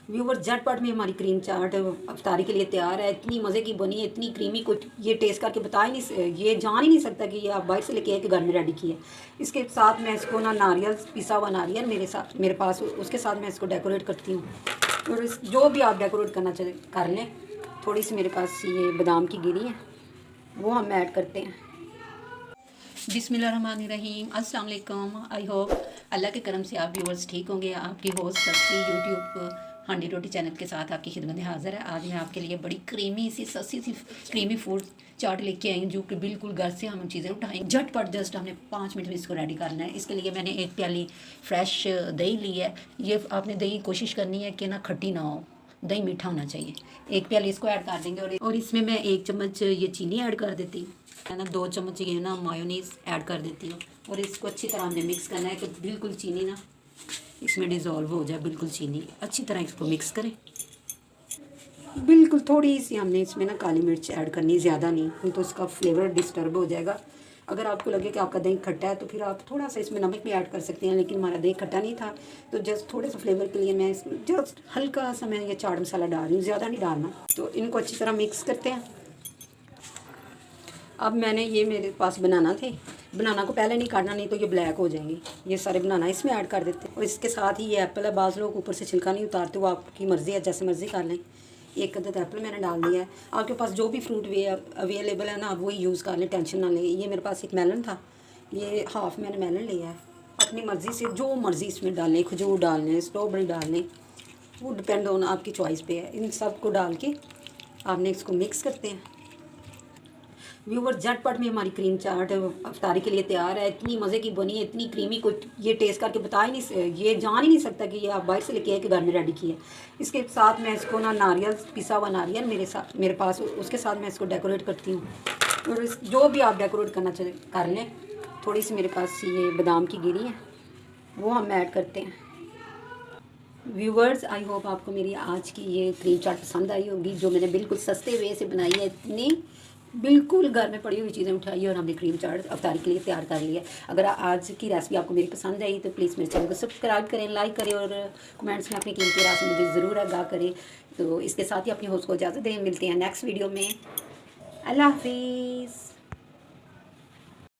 Viewer झटपट में हमारी क्रीम चाट अफ्तारी के लिए तैयार है। इतनी मज़े की बनी है, इतनी क्रीमी, कोई ये टेस्ट करके बता ही नहीं, ये जान ही नहीं सकता कि ये आप बाहर से लेके आए कि घर में रेडी किया है। इसके साथ मैं इसको ना नारियल, पिसा हुआ नारियल मेरे पास, उसके साथ मैं इसको डेकोरेट करती हूँ। और जो भी आप डेकोरेट करना चाहे कर लें। थोड़ी सी मेरे पास ये बादाम की गिरी है, वो हम ऐड करते हैं। बिस्मिल्लाहिर्रहमानिर्रहीम, अस्सलाम वालेकुम। आई होप अल्लाह के करम से आप व्यूवर्स ठीक होंगे। आपकी होस्ट सस्ती यूट्यूब हांडी रोटी चैनल के साथ आपकी खिदमत में हाज़िर है। आज मैं आपके लिए बड़ी क्रीमी सी सस्ती सी क्रीमी फूड चाट लेके आई हूँ, जो कि बिल्कुल घर से हम चीज़ें उठाएंगे झटपट। जस्ट हमने 5 मिनट में इसको रेडी करना है। इसके लिए मैंने 1 प्याली फ्रेश दही ली है। ये आपने दही कोशिश करनी है कि ना खट्टी ना हो, दही मीठा होना चाहिए। 1 प्याली इसको ऐड कर देंगे और इसमें मैं 1 चम्मच ये चीनी ऐड कर देती हूँ, है ना। 2 चम्मच ये ना मायोनीज़ ऐड कर देती हूँ और इसको अच्छी तरह हमने मिक्स करना है कि बिल्कुल चीनी ना इसमें डिज़ोल्व हो जाए। बिल्कुल चीनी अच्छी तरह इसको मिक्स करें। बिल्कुल थोड़ी सी हमने इसमें ना काली मिर्च ऐड करनी, ज़्यादा नहीं, तो उसका फ्लेवर डिस्टर्ब हो जाएगा। अगर आपको लगे कि आपका दही खट्टा है तो फिर आप थोड़ा सा इसमें नमक भी ऐड कर सकते हैं, लेकिन हमारा दही खट्टा नहीं था तो जस्ट थोड़े सा फ्लेवर के लिए मैं इसमें जस्ट हल्का सा मैं ये चाट मसाला डाल रही हूँ, ज़्यादा नहीं डालना। तो इनको अच्छी तरह मिक्स करते हैं। अब मैंने ये मेरे पास बनाना थे, बनाना को पहले नहीं काटना, नहीं तो ये ब्लैक हो जाएंगे। ये सारे बनाना इसमें ऐड कर देते हैं और इसके साथ ही ये एप्पल है। बाज़ लोग ऊपर से छिलका नहीं उतारते, वो आपकी मर्ज़ी है, जैसे मर्ज़ी कर लें। 1 अदद एप्पल मैंने डाल दिया है। आपके पास जो भी फ्रूट अवेलेबल है ना, आप वही यूज़ कर लें, टेंशन ना लें। ये मेरे पास एक मेलन था, ये हाफ़ मैंने मेलन लिया है। अपनी मर्ज़ी से जो मर्ज़ी इसमें डाल लें, खजूर डाल लें, स्ट्रॉबेरी डाल लें, वो डिपेंड ऑन आपकी चॉइस पे है। इन सब को डाल के आपने इसको मिक्स करते हैं। व्यूवर झटपट में हमारी क्रीम चाट अफ्तारी के लिए तैयार है। इतनी मज़े की बनी है, इतनी क्रीमी, कोई ये टेस्ट करके बता ही नहीं, ये जान ही नहीं सकता कि ये आप बाहर से लेके आए कि घर में रेडी किया है। इसके साथ मैं इसको ना नारियल, पिसा हुआ नारियल मेरे पास, उसके साथ मैं इसको डेकोरेट करती हूँ। और जो भी आप डेकोरेट करना चाहे कर लें। थोड़ी सी मेरे पास ये बादाम की गिरी है, वो हम ऐड करते हैं। व्यूवर्स, आई होप आपको मेरी आज की ये क्रीम चाट पसंद आई होगी, जो मैंने बिल्कुल सस्ते वे से बनाई है। इतनी बिल्कुल घर में पड़ी हुई चीज़ें उठाई और हमने क्रीम चाट अफ्तारी के लिए तैयार कर लिया है। अगर आज की रेसिपी आपको मेरी पसंद आई तो प्लीज़ मेरे चैनल को सब्सक्राइब करें, लाइक करें और कमेंट्स में अपनी कीमती राय से मुझे ज़रूर आगाह करें। तो इसके साथ ही अपनी होस्ट को इजाज़त दें। मिलते हैं नेक्स्ट वीडियो में। अल्लाह हाफिज़।